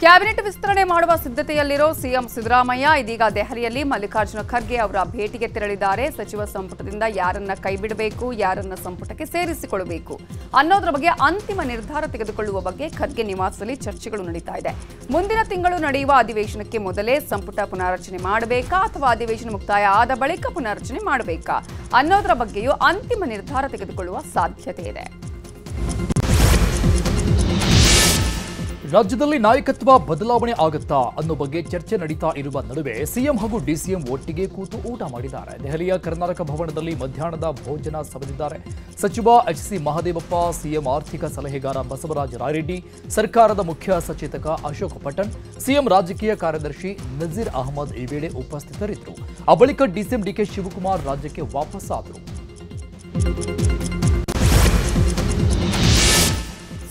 Cabinet ವಿಸ್ತರಣೆ ಮಾಡುವ ಸಿದ್ಧತೆಯಲ್ಲಿರೋ CM Siddaramaiah ಇದೀಗ ದೆಹಲಿಯಲ್ಲಿ ಮಲ್ಲಿಕಾರ್ಜುನ ಖರ್ಗೆ ಅವರ ಭೇಟಿಗೆ ತೆರಳಿದ್ದಾರೆ. ಸಚಿವ ಸಂಪುಟದಿಂದ ಯಾರನ್ನ ಕೈಬಿಡಬೇಕು, ಯಾರನ್ನ ಸಂಪುಟಕ್ಕೆ ಸೇರಿಸಿಕೊಳ್ಳಬೇಕು ಅನ್ನೋದರ ಬಗ್ಗೆ ಅಂತಿಮ ನಿರ್ಧಾರ ತೆಗೆದುಕೊಳ್ಳುವ ಬಗ್ಗೆ ಖರ್ಗೆ ನಿವಾಸದಲ್ಲಿ ಚರ್ಚೆಗಳು ನಡೀತಾ ಇದೆ. ಮುಂದಿನ ತಿಂಗಳು ನಡೆಯುವ ಅಧಿವೇಶನಕ್ಕೆ ಮೊದಲೇ ಸಂಪುಟ ಪುನಾರಚನೆ ಮಾಡಬೇಕಾ ಅಥವಾ ಅಧಿವೇಶನ ಮುಕ್ತಾಯ ಆದ ಬಳಿಕ ಪುನಾರಚನೆ ಮಾಡಬೇಕಾ ಅನ್ನೋದರ ಬಗ್ಗೆಯೂ ಅಂತಿಮ ನಿರ್ಧಾರ ತೆಗೆದುಕೊಳ್ಳುವ ಸಾಧ್ಯತೆ ಇದೆ. ರಾಜ್ಯದಲ್ಲಿ ನಾಯಕತ್ವ ಬದಲಾವಣೆ ಆಗುತ್ತಾ ಅನ್ನೋ ಬಗ್ಗೆ ಚರ್ಚೆ ನಡೀತಾ ಇರುವ ನಡುವೆ ಸಿಎಂ ಹಾಗೂ ಡಿಸಿಎಂ ಒಟ್ಟಿಗೆ ಕೂತು ಊಟ ಮಾಡಿದ್ದಾರೆ. ದೆಹಲಿಯ ಕರ್ನಾಟಕ ಭವನದಲ್ಲಿ ಮಧ್ಯಾಹ್ನದ ಭೋಜನ ಸವಿದಿದ್ದಾರೆ. ಸಚಿವ ಎಚ್ಸಿ ಮಹದೇವಪ್ಪ, ಸಿಎಂ ಆರ್ಥಿಕ ಸಲಹೆಗಾರ ಬಸವರಾಜ ರಾಯರೆಡ್ಡಿ, ಸರ್ಕಾರದ ಮುಖ್ಯ ಸಚೇತಕ ಅಶೋಕ್ ಪಟ್ಟಣ್, ಸಿಎಂ ರಾಜಕೀಯ ಕಾರ್ಯದರ್ಶಿ ನಜೀರ್ ಅಹಮದ್ ಈ ವೇಳೆ ಉಪಸ್ಥಿತರಿದ್ದರು. ಆ ಬಳಿಕ ಡಿಸಿಎಂ ಡಿಕೆ ಶಿವಕುಮಾರ್ ರಾಜ್ಯಕ್ಕೆ ವಾಪಸ್ಸಾದರು.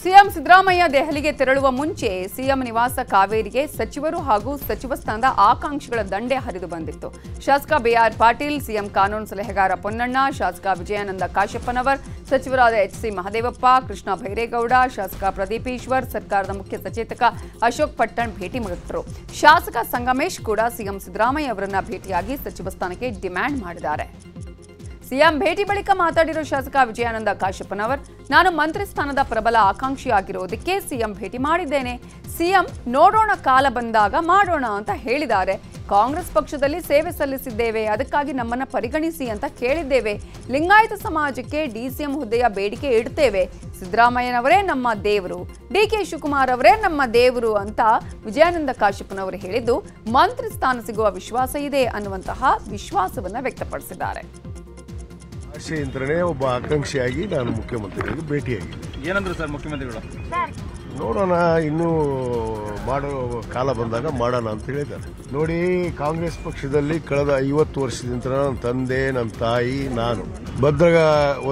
ಸಿಎಂ ಸಿದ್ದರಾಮಯ್ಯ ದೆಹಲಿಗೆ ತೆರಳುವ ಮುಂಚೆ ಸಿಎಂ ನಿವಾಸ ಕಾವೇರಿಗೆ ಸಚಿವರು ಹಾಗೂ ಸಚಿವ ಸ್ಥಾನದ ಆಕಾಂಕ್ಷಿಗಳ ದಂಡೆ ಹರಿದು ಬಂದಿತ್ತು. ಶಾಸಕ ಬಿಆರ್ ಪಾಟೀಲ್, ಸಿಎಂ ಕಾನೂನು ಸಲಹೆಗಾರ ಪೊನ್ನಣ್ಣ, ಶಾಸಕ ವಿಜಯಾನಂದ ಕಾಶಪ್ಪನವರ್, ಸಚಿವರಾದ ಎಚ್ಸಿ ಮಹದೇವಪ್ಪ, ಕೃಷ್ಣ ಭೈರೇಗೌಡ, ಶಾಸಕ ಪ್ರದೀಪ್ ಈಶ್ವರ್, ಸರ್ಕಾರದ ಮುಖ್ಯ ಸಚೇತಕ ಅಶೋಕ್ ಪಟ್ಟಣ್ ಭೇಟಿ ಮಾಡಿದ್ರು. ಶಾಸಕ ಸಂಗಮೇಶ್ ಕೂಡ ಸಿಎಂ ಸಿದ್ದರಾಮಯ್ಯ ಅವರನ್ನ ಭೇಟಿಯಾಗಿ ಸಚಿವ ಸ್ಥಾನಕ್ಕೆ ಡಿಮ್ಯಾಂಡ್ ಮಾಡಿದ್ದಾರೆ. ಸಿಎಂ ಭೇಟಿ ಬಳಿಕ ಮಾತಾಡಿರೋ ಶಾಸಕ ವಿಜಯಾನಂದ ಕಾಶಪ್ಪನವರ್, ನಾನು ಮಂತ್ರಿ ಸ್ಥಾನದ ಪ್ರಬಲ ಆಕಾಂಕ್ಷಿಯಾಗಿರೋದಕ್ಕೆ ಸಿಎಂ ಭೇಟಿ ಮಾಡಿದ್ದೇನೆ. ಸಿಎಂ ನೋಡೋಣ, ಕಾಲ ಬಂದಾಗ ಮಾಡೋಣ ಅಂತ ಹೇಳಿದ್ದಾರೆ. ಕಾಂಗ್ರೆಸ್ ಪಕ್ಷದಲ್ಲಿ ಸೇವೆ ಸಲ್ಲಿಸಿದ್ದೇವೆ, ಅದಕ್ಕಾಗಿ ನಮ್ಮನ್ನ ಪರಿಗಣಿಸಿ ಅಂತ ಕೇಳಿದ್ದೇವೆ. ಲಿಂಗಾಯತ ಸಮಾಜಕ್ಕೆ ಡಿಸಿಎಂ ಹುದ್ದೆಯ ಬೇಡಿಕೆ ಇಡ್ತೇವೆ. ಸಿದ್ದರಾಮಯ್ಯನವರೇ ನಮ್ಮ ದೇವರು, ಡಿಕೆ ಶಿವಕುಮಾರ್ ಅವರೇ ನಮ್ಮ ದೇವರು ಅಂತ ವಿಜಯಾನಂದ ಕಾಶಪ್ಪನವರು ಹೇಳಿದ್ದು ಮಂತ್ರಿ ಸ್ಥಾನ ಸಿಗುವ ವಿಶ್ವಾಸ ಇದೆ ಅನ್ನುವಂತಹ ವಿಶ್ವಾಸವನ್ನ ವ್ಯಕ್ತಪಡಿಸಿದ್ದಾರೆ. ಆಶೆಯಿಂದನೇ ಒಬ್ಬ ಆಕಾಂಕ್ಷಿಯಾಗಿ ನಾನು ಮುಖ್ಯಮಂತ್ರಿಗಳಿಗೆ ಭೇಟಿಯಾಗಿದ್ದೆ. ಏನಂದ್ರು ಸರ್ ಮುಖ್ಯಮಂತ್ರಿಗಳು? ನೋಡೋಣ, ಇನ್ನೂ ಮಾಡೋ ಕಾಲ ಬಂದಾಗ ಮಾಡೋಣ ಅಂತ ಹೇಳಿದ್ದಾರೆ. ನೋಡಿ, ಕಾಂಗ್ರೆಸ್ ಪಕ್ಷದಲ್ಲಿ ಕಳೆದ 50 ವರ್ಷದಿಂದ ನನ್ನ ತಂದೆ, ನನ್ನ ತಾಯಿ, ನಾನು ಭದ್ರ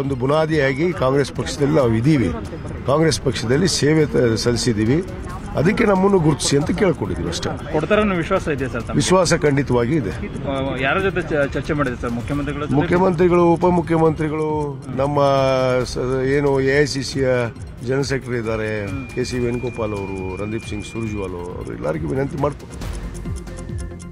ಒಂದು ಬುನಾದಿಯಾಗಿ ಕಾಂಗ್ರೆಸ್ ಪಕ್ಷದಲ್ಲಿ ನಾವು ಇದ್ದೀವಿ. ಕಾಂಗ್ರೆಸ್ ಪಕ್ಷದಲ್ಲಿ ಸೇವೆ ಸಲ್ಲಿಸಿದ್ದೀವಿ. ಅದಕ್ಕೆ ನಮ್ಮನ್ನು ಗುರುತಿಸಿ ಅಂತ ಕೇಳ್ಕೊಂಡಿದ್ದೀವಿ ಅಷ್ಟೇ. ಕೊಡ್ತಾರ ವಿಶ್ವಾಸ ಇದೆ ಸರ್? ವಿಶ್ವಾಸ ಖಂಡಿತವಾಗಿ ಇದೆ. ಯಾರ ಜೊತೆ ಚರ್ಚೆ ಮಾಡಿದೆ ಸರ್? ಮುಖ್ಯಮಂತ್ರಿಗಳು, ಉಪಮುಖ್ಯಮಂತ್ರಿಗಳು, ನಮ್ಮ ಏನು ಎಐಸಿಸಿಯ ಜನರಲ್ ಸೆಕ್ರೆಟರಿ ಇದ್ದಾರೆ, ಕೆಸಿ ವೇಣುಗೋಪಾಲ್ ಅವರು, ರಣದೀಪ್ ಸಿಂಗ್ ಸುರ್ಜೇವಾಲಾ ಅವರು, ಎಲ್ಲರಿಗೂ ವಿನಂತಿ ಮಾಡ್ತಾರೆ.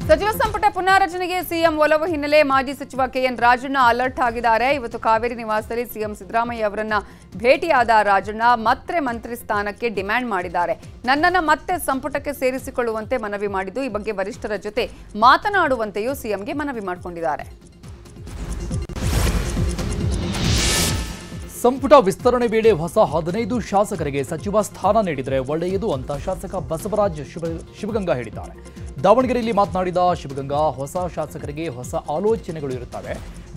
ಸಚಿವ ಸಂಪುಟ ಪುನಾರಚನೆಗೆ ಸಿಎಂ ಒಲವು ಹಿನ್ನೆಲೆ ಮಾಜಿ ಸಚಿವ ಕೆಎನ್ ರಾಜಣ್ಣ ಅಲರ್ಟ್ ಆಗಿದ್ದಾರೆ. ಇವತ್ತು ಕಾವೇರಿ ನಿವಾಸದಲ್ಲಿ ಸಿಎಂ ಸಿದ್ದರಾಮಯ್ಯ ಅವರನ್ನ ಭೇಟಿಯಾದ ರಾಜಣ್ಣ ಮತ್ತೆ ಮಂತ್ರಿ ಸ್ಥಾನಕ್ಕೆ ಡಿಮ್ಯಾಂಡ್ ಮಾಡಿದ್ದಾರೆ. ನನ್ನನ್ನು ಮತ್ತೆ ಸಂಪುಟಕ್ಕೆ ಸೇರಿಸಿಕೊಳ್ಳುವಂತೆ ಮನವಿ ಮಾಡಿದ್ದು, ಈ ಬಗ್ಗೆ ವರಿಷ್ಠರ ಜೊತೆ ಮಾತನಾಡುವಂತೆಯೂ ಸಿಎಂಗೆ ಮನವಿ ಮಾಡಿಕೊಂಡಿದ್ದಾರೆ. ಸಂಪುಟ ವಿಸ್ತರಣೆ ವೇಳೆ ಹೊಸ 15 ಶಾಸಕರಿಗೆ ಸಚಿವ ಸ್ಥಾನ ನೀಡಿದರೆ ಒಳ್ಳೆಯದು ಅಂತ ಶಾಸಕ ಬಸವರಾಜ ಶಿವಗಂಗಾ ಹೇಳಿದ್ದಾರೆ. ದಾವಣಗೆರೆಯಲ್ಲಿ ಮಾತನಾಡಿದ ಶಿವಗಂಗಾ, ಹೊಸ ಶಾಸಕರಿಗೆ ಹೊಸ ಆಲೋಚನೆಗಳು ಇರುತ್ತವೆ.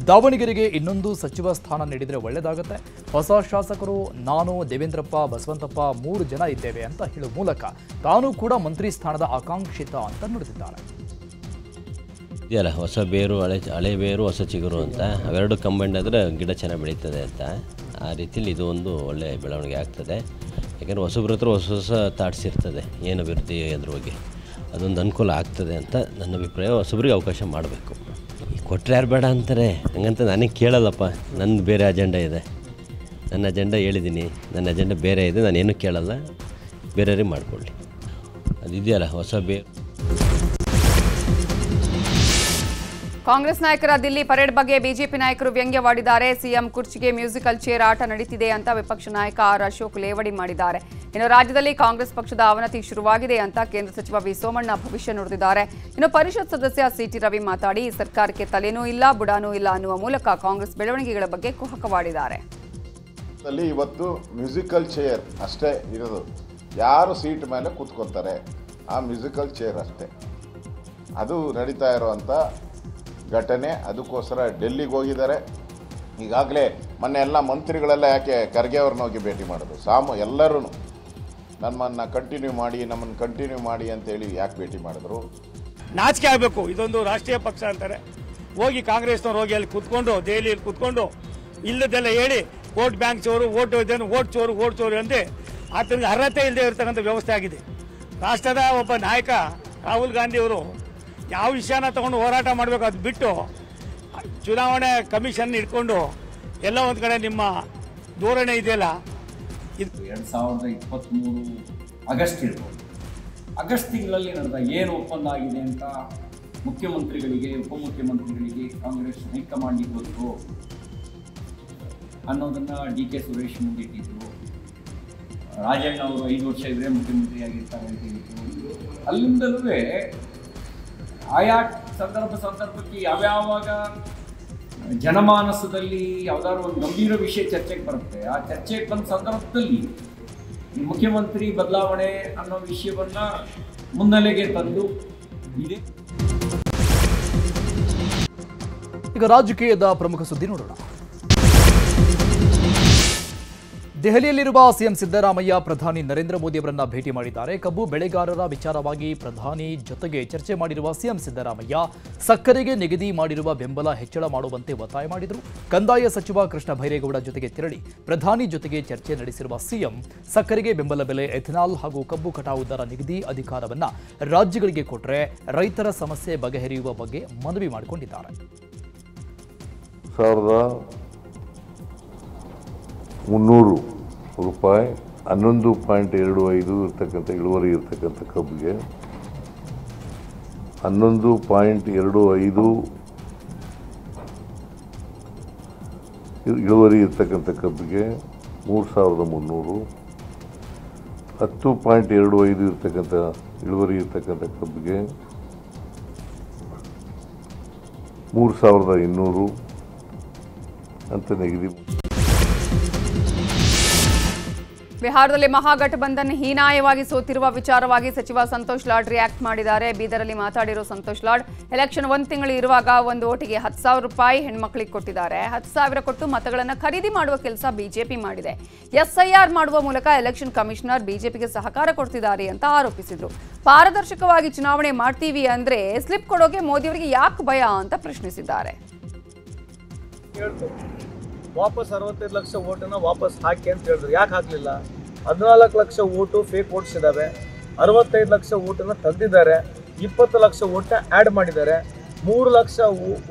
ದಾವಣಗೆರೆಗೆ ಇನ್ನೊಂದು ಸಚಿವ ಸ್ಥಾನ ನೀಡಿದರೆ ಒಳ್ಳೆಯದಾಗುತ್ತೆ. ಹೊಸ ಶಾಸಕರು ನಾನು, ದೇವೇಂದ್ರಪ್ಪ, ಬಸವಂತಪ್ಪ 3 ಜನ ಇದ್ದೇವೆ ಅಂತ ಹೇಳುವ ಮೂಲಕ ತಾನು ಕೂಡ ಮಂತ್ರಿ ಸ್ಥಾನದ ಆಕಾಂಕ್ಷಿತ ಅಂತ ನುಡಿದಿದ್ದಾರೆ. ಇದೆಯಲ್ಲ, ಹೊಸ ಬೇರು ಹಳೆ ಬೇರು ಹೊಸ ಚಿಗುರು ಅಂತ, ಅವೆರಡು ಕಂಬೈಂಡ್ ಆದರೆ ಗಿಡ ಚೆನ್ನಾಗಿ ಬೆಳೀತದೆ ಅಂತ. ಆ ರೀತಿಯಲ್ಲಿ ಇದು ಒಂದು ಒಳ್ಳೆಯ ಬೆಳವಣಿಗೆ ಆಗ್ತದೆ. ಯಾಕೆಂದರೆ ಹೊಸಬ್ರ ಹತ್ರ ಹೊಸ ಹೊಸ ಥಾಟ್ಸ್ ಇರ್ತದೆ, ಏನು ಅಭಿವೃದ್ಧಿ ಅದ್ರ ಬಗ್ಗೆ, ಅದೊಂದು ಅನುಕೂಲ ಆಗ್ತದೆ ಅಂತ ನನ್ನ ಅಭಿಪ್ರಾಯ. ಹೊಸಬ್ರಿಗೆ ಅವಕಾಶ ಮಾಡಬೇಕು. ಕೊಟ್ಟರೆ ಯಾರು ಬೇಡ ಅಂತಾರೆ, ಹಂಗಂತ ನನಗೆ ಕೇಳಲ್ಲಪ್ಪ. ನನ್ನ ಬೇರೆ ಅಜೆಂಡಾ ಇದೆ, ನನ್ನ ಅಜೆಂಡಾ ಹೇಳಿದ್ದೀನಿ. ನನ್ನ ಅಜೆಂಡಾ ಬೇರೆ ಇದೆ, ನಾನೇನು ಕೇಳಲ್ಲ, ಬೇರೆಯವ್ರಿಗೆ ಮಾಡಿಕೊಳ್ಳಿ. ಅದಿದೆಯಲ್ಲ ಹೊಸ ಬೇರು. ಕಾಂಗ್ರೆಸ್ ನಾಯಕರ ದಿಲ್ಲಿ ಪರೇಡ್ ಬಗ್ಗೆ ಬಿಜೆಪಿ ನಾಯಕರು ವ್ಯಂಗ್ಯವಾಡಿದ್ದಾರೆ. ಸಿಎಂ ಕುರ್ಚಿಗೆ ಮ್ಯೂಸಿಕಲ್ ಚೇರ್ ಆಟ ನಡೀತಿದೆ ಅಂತ ವಿಪಕ್ಷ ನಾಯಕ ಆರ್ ಅಶೋಕ್ ಲೇವಡಿ ಮಾಡಿದ್ದಾರೆ. ಇನ್ನು ರಾಜ್ಯದಲ್ಲಿ ಕಾಂಗ್ರೆಸ್ ಪಕ್ಷದ ಅವನತಿ ಶುರುವಾಗಿದೆ ಅಂತ ಕೇಂದ್ರ ಸಚಿವ ವಿ ಸೋಮಣ್ಣ ಭವಿಷ್ಯ ನುಡಿದಿದ್ದಾರೆ. ಇನ್ನು ಪರಿಷತ್ ಸದಸ್ಯ ಸಿಟಿ ರವಿ ಮಾತಾಡಿ, ಸರ್ಕಾರಕ್ಕೆ ತಲೆನೂ ಇಲ್ಲ ಬುಡಾನೂ ಇಲ್ಲ ಅನ್ನುವ ಮೂಲಕ ಕಾಂಗ್ರೆಸ್ ಬೆಳವಣಿಗೆಗಳ ಬಗ್ಗೆ ಕುಹಕವಾಡಿದ್ದಾರೆ. ಇವತ್ತು ಮ್ಯೂಸಿಕಲ್ ಚೇರ್ ಅಷ್ಟೇ ಇರೋದು, ಯಾರು ಸೀಟ್ ಮೇಲೆ ಕೂತ್ಕೊತಾರೆ, ಆ ಮ್ಯೂಸಿಕಲ್ ಚೇರ್ ಅಷ್ಟೇ. ಅದು ನಡೀತಾ ಇರೋವಂಥ ಘಟನೆ. ಅದಕ್ಕೋಸ್ಕರ ಡೆಲ್ಲಿಗೆ ಹೋಗಿದ್ದಾರೆ. ಈಗಾಗಲೇ ಮೊನ್ನೆ ಎಲ್ಲ ಮಂತ್ರಿಗಳೆಲ್ಲ ಯಾಕೆ ಖರ್ಗೆ ಅವ್ರನ್ನ ಹೋಗಿ ಭೇಟಿ ಮಾಡೋದು, ಎಲ್ಲರೂ ನಮ್ಮನ್ನು ಕಂಟಿನ್ಯೂ ಮಾಡಿ ಅಂತೇಳಿ ಯಾಕೆ ಭೇಟಿ ಮಾಡಿದ್ರು? ನಾಚಿಕೆ ಆಗಬೇಕು. ಇದೊಂದು ರಾಷ್ಟ್ರೀಯ ಪಕ್ಷ ಅಂತಾರೆ. ಹೋಗಿ ಕಾಂಗ್ರೆಸ್ನವ್ರು ಹೋಗಿ ಅಲ್ಲಿ ಕೂತ್ಕೊಂಡು, ದೆಹಲಿಯಲ್ಲಿ ಕೂತ್ಕೊಂಡು ಇಲ್ಲದೆಲ್ಲ ಹೇಳಿ ವೋಟ್ ಬ್ಯಾಂಕ್ ಚೋರು, ಓಟ್ ಚೋರು ಅಂತೆ ಆತನಿಗೆ ಅರ್ಹತೆ ಇಲ್ಲದೆ ಇರತಕ್ಕಂಥ ವ್ಯವಸ್ಥೆ ಆಗಿದೆ. ರಾಷ್ಟ್ರದ ಒಬ್ಬ ನಾಯಕ ರಾಹುಲ್ ಗಾಂಧಿ ಅವರು ಯಾವ ವಿಷಯನ ತಗೊಂಡು ಹೋರಾಟ ಮಾಡಬೇಕು, ಅದು ಬಿಟ್ಟು ಚುನಾವಣೆ ಕಮಿಷನ್ ಇಟ್ಕೊಂಡು ಎಲ್ಲ ಒಂದು ಕಡೆ ನಿಮ್ಮ ಧೋರಣೆ ಇದೆಯಲ್ಲ. 2023 ಆಗಸ್ಟ್ ಇರ್ಬೋದು. ಆಗಸ್ಟ್ ತಿಂಗಳಲ್ಲಿ ನಡೆದ ಏನು ಒಪ್ಪಂದ ಆಗಿದೆ ಅಂತ ಮುಖ್ಯಮಂತ್ರಿಗಳಿಗೆ ಉಪಮುಖ್ಯಮಂತ್ರಿಗಳಿಗೆ ಕಾಂಗ್ರೆಸ್ ಹೈಕಮಾಂಡಿಗೆ ಗೊತ್ತು ಅನ್ನೋದನ್ನು ಡಿ.ಕೆ. ಸುರೇಶ್ ಮುಂದಿಟ್ಟಿದ್ರು. ರಾಜಣ್ಣ ಅವರು 5 ವರ್ಷ ಇದ್ರೆ ಮುಖ್ಯಮಂತ್ರಿ ಆಗಿರ್ತಾರೆ ಅಂತ ಹೇಳಿದ್ರು. ಅಲ್ಲಿಂದಲೂ ಆಯಾ ಸಂದರ್ಭಕ್ಕೆ ಯಾವ್ಯಾವಾಗ ಜನಮಾನಸದಲ್ಲಿ ಯಾವುದಾದ್ರು ಒಂದು ಗಂಭೀರ ವಿಷಯ ಚರ್ಚೆಗೆ ಬರುತ್ತೆ, ಆ ಚರ್ಚೆಗೆ ಬಂದ ಸಂದರ್ಭದಲ್ಲಿ ಈ ಮುಖ್ಯಮಂತ್ರಿ ಬದಲಾವಣೆ ಅನ್ನೋ ವಿಷಯವನ್ನ ಮುನ್ನೆಲೆಗೆ ತಂದು ಇದೆ. ಈಗ ರಾಜಕೀಯದ ಪ್ರಮುಖ ಸುದ್ದಿ ನೋಡೋಣ. ದೆಹಲಿಯಲ್ಲಿರುವ ಸಿಎಂ ಸಿದ್ದರಾಮಯ್ಯ ಪ್ರಧಾನಿ ನರೇಂದ್ರ ಮೋದಿ ಅವರನ್ನ ಭೇಟಿ ಮಾಡಿದ್ದಾರೆ. ಕಬ್ಬು ಬೆಳೆಗಾರರ ವಿಚಾರವಾಗಿ ಪ್ರಧಾನಿ ಜೊತೆಗೆ ಚರ್ಚೆ ಮಾಡಿರುವ ಸಿಎಂ ಸಿದ್ದರಾಮಯ್ಯ ಸಕ್ಕರೆಗೆ ನಿಗದಿ ಮಾಡಿರುವ ಬೆಂಬಲ ಹೆಚ್ಚಳ ಮಾಡುವಂತೆ ಒತ್ತಾಯ ಮಾಡಿದರು. ಕಂದಾಯ ಸಚಿವ ಕೃಷ್ಣ ಬೈರೇಗೌಡ ಜೊತೆಗೆ ತೆರಳಿ ಪ್ರಧಾನಿ ಜೊತೆಗೆ ಚರ್ಚೆ ನಡೆಸಿರುವ ಸಿಎಂ ಸಕ್ಕರೆಗೆ ಬೆಂಬಲ ಬೆಲೆ, ಎಥೆನಾಲ್ ಹಾಗೂ ಕಬ್ಬು ಕಟಾವು ದರ ನಿಗದಿ ಅಧಿಕಾರವನ್ನ ರಾಜ್ಯಗಳಿಗೆ ಕೊಟ್ಟರೆ ರೈತರ ಸಮಸ್ಯೆ ಬಗೆಹರಿಯುವ ಬಗ್ಗೆ ಮನವಿ ಮಾಡಿಕೊಂಡಿದ್ದಾರೆ. 300 ರೂಪಾಯಿ 11.25 ಇರ್ತಕ್ಕಂಥ ಇಳುವರಿ ಇರ್ತಕ್ಕಂಥ ಕಬ್ಬಿಗೆ 11.25 ಇಳುವರಿ ಇರ್ತಕ್ಕಂಥ ಕಬ್ಬಿಗೆ 3,300, 10.25 ಇರ್ತಕ್ಕಂಥ ಇಳುವರಿ ಇರ್ತಕ್ಕಂಥ ಕಬ್ಬಿಗೆ 3,200 ಅಂತ ನಿಗದಿ. ಬಿಹಾರದಲ್ಲಿ ಮಹಾಗಠಬಂಧನ್ ಹೀನಾಯವಾಗಿ ಸೋತಿರುವ ವಿಚಾರವಾಗಿ ಸಚಿವ ಸಂತೋಷ್ ಲಾಡ್ ರಿಯಾಕ್ಟ್ ಮಾಡಿದ್ದಾರೆ. ಬೀದರಲ್ಲಿ ಮಾತಾಡಿರೋ ಸಂತೋಷ್ ಲಾಡ್, ಎಲೆಕ್ಷನ್ 1 ತಿಂಗಳು ಇರುವಾಗ ಒಂದು ಓಟಿಗೆ 10,000 ರೂಪಾಯಿ ಹೆಣ್ಮಕ್ಳಿಗೆ ಕೊಟ್ಟಿದ್ದಾರೆ. 10,000 ಕೊಟ್ಟು ಮತಗಳನ್ನು ಖರೀದಿ ಮಾಡುವ ಕೆಲಸ ಬಿಜೆಪಿ ಮಾಡಿದೆ. SIR ಮಾಡುವ ಮೂಲಕ ಎಲೆಕ್ಷನ್ ಕಮಿಷನರ್ ಬಿಜೆಪಿಗೆ ಸಹಕಾರ ಕೊಡ್ತಿದ್ದಾರೆ ಅಂತ ಆರೋಪಿಸಿದ್ರು. ಪಾರದರ್ಶಕವಾಗಿ ಚುನಾವಣೆ ಮಾಡ್ತೀವಿ ಅಂದ್ರೆ ಸ್ಲಿಪ್ ಕೊಡೋಕೆ ಮೋದಿಯವರಿಗೆ ಯಾಕೆ ಭಯ ಅಂತ ಪ್ರಶ್ನಿಸಿದ್ದಾರೆ. ವಾಪಸ್ 65 ಲಕ್ಷ ಓಟನ್ನ ವಾಪಸ್ ಹಾಕಿ ಅಂತ ಹೇಳಿದ್ರು. ಯಾಕೆ ಹಾಕಲಿಲ್ಲ? 14 ಲಕ್ಷ ಓಟು ಫೇಕ್ ಓಟ್ಸ್ ಇದ್ದಾವೆ, 65 ಲಕ್ಷ ಓಟನ್ನು ತೆಗೆದಿದ್ದಾರೆ, 20 ಲಕ್ಷ ಓಟ್ನ ಆ್ಯಡ್ ಮಾಡಿದ್ದಾರೆ, 3 ಲಕ್ಷ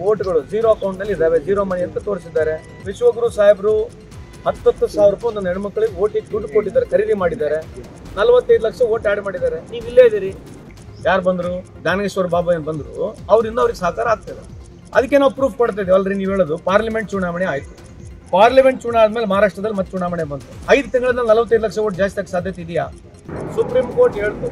ಓಟ್ಗಳು ಝೀರೋ ಅಕೌಂಟ್ನಲ್ಲಿ ಇದ್ದಾವೆ, ಝೀರೋ ಮನಿ ಅಂತ ತೋರಿಸಿದ್ದಾರೆ. ವಿಶ್ವಗುರು ಸಾಹೇಬರು 10,000 ರೂಪಾಯಿ ಒಂದು ಹೆಣ್ಮಕ್ಳಿಗೆ ಓಟಿಗೆ ದುಡ್ಡು ಕೊಟ್ಟಿದ್ದಾರೆ, ಖರೀದಿ ಮಾಡಿದ್ದಾರೆ, 45 ಲಕ್ಷ ಓಟ್ ಆ್ಯಡ್ ಮಾಡಿದ್ದಾರೆ. ನೀವು ಇಲ್ಲೇ ಇದ್ದೀರಿ. ಯಾರು ಬಂದರು? ಜ್ಞಾನೇಶ್ವರ ಬಾಬಾ ಏನು ಬಂದರು, ಅವರಿಂದ ಅವ್ರಿಗೆ ಸಹಕಾರ ಆಗ್ತದೆ. ಅದಕ್ಕೆ ನಾವು ಪ್ರೂಫ್ ಕೊಡ್ತಾ ಇದ್ದೀವಿ. ಅಲ್ರಿ ನೀವು ಹೇಳೋದು ಪಾರ್ಲಿಮೆಂಟ್ ಚುನಾವಣೆ ಆಯಿತು, ಪಾರ್ಲಿಮೆಂಟ್ ಚುನಾವಣೆ ಆದಮೇಲೆ ಮಹಾರಾಷ್ಟ್ರದಲ್ಲಿ ಮತ್ತೆ ಚುನಾವಣೆ ಬಂತು. 5 ತಿಂಗಳಲ್ಲಿ 45 ಲಕ್ಷ ಓಟ್ ಜಾಸ್ತಿ ಆಗಕ್ಕೆ ಸಾಧ್ಯತೆ ಇದೆಯಾ? ಸುಪ್ರೀಂ ಕೋರ್ಟ್ ಹೇಳ್ತು.